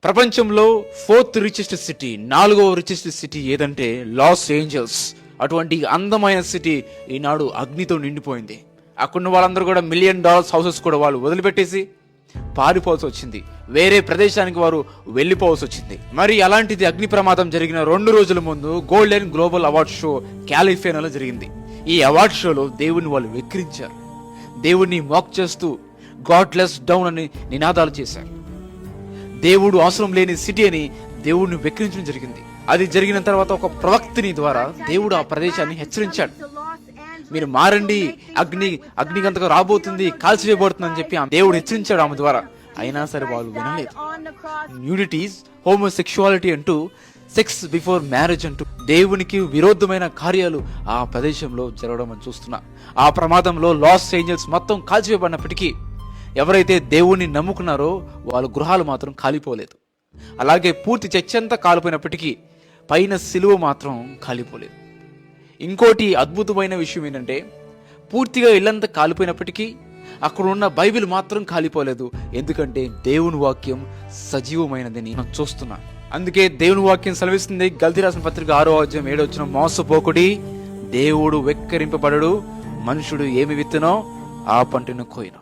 ప్రపంచంలో 4th richest city, 4వ richest city ఏదంటే లాస్ ఏంజల్స్. అటువంటి అందమైన సిటీ ఈనాడు అగ్నితో నిండిపోయింది. అక్కడున్న వాళ్ళందరూ కూడా $1 మిలియన్ హౌసెస్ కూడా వాళ్ళు వదిలిపెట్టేసి పారిపోవాల్సి వచ్చింది. వేరే ప్రదేశానికి వారు వెళ్ళిపోవాల్సి వచ్చింది. మరి అలాంటిది అగ్ని ప్రమాదం జరిగిన 2 రోజుల ముందు గోల్డెన్ గ్లోబల్ అవార్డ్ షో కాలిఫోర్నియాలో జరిగింది. ఈ అవార్డ్ షోలో దేవుని వాళ్ళు వెక్కిరించారు. దేవుణ్ణి మాక్ చేస్తూ గాడ్లెస్ డౌన్ అని నినాదాలు చేశారు. దేవుడు అవసరం లేని సిటీ అని దేవుడిని వెక్కిరించడం జరిగింది. అది జరిగిన తర్వాత ఒక ప్రవక్తని ద్వారా దేవుడు ఆ ప్రదేశాన్ని హెచ్చరించాడు. మీరు మారండి, అగ్నిగంతకు రాబోతుంది, కాల్చివేయబడుతుంది అని చెప్పి దేవుడు హెచ్చరించాడు ఆమె ద్వారా. అయినా సరే వాళ్ళు వినలేదు. న్యూడిటీస్, హోమోసెక్షువాలిటీ అంటూ, సెక్స్ బిఫోర్ మ్యారేజ్ అంటూ దేవునికి విరోధమైన కార్యాలు ఆ ప్రదేశంలో జరగడం అని చూస్తున్నా. ఆ ప్రమాదంలో లాస్ ఏంజల్స్ మొత్తం కాల్చివేయబడినప్పటికీ ఎవరైతే దేవుణ్ణి నమ్ముకున్నారో వాళ్ళ గృహాలు మాత్రం కాలిపోలేదు. అలాగే పూర్తి చర్చ్ అంతా కాలిపోయినప్పటికీ పైన సిలువ మాత్రం కాలిపోలేదు. ఇంకోటి అద్భుతమైన విషయం ఏంటంటే, పూర్తిగా ఇల్లంతా కాలిపోయినప్పటికీ అక్కడ ఉన్న బైబిల్ మాత్రం కాలిపోలేదు. ఎందుకంటే దేవుని వాక్యం సజీవమైనదని మనం చూస్తున్నాం. అందుకే దేవుని వాక్యం సెలవిస్తుంది, గల్తీ రాసిన పత్రిక 6వ అధ్యాయం 7వ వచనం, మోసపోకుడి, దేవుడు వెక్కిరింపబడడు, మనుషుడు ఏమి విత్తునో ఆ పంటను కోయును.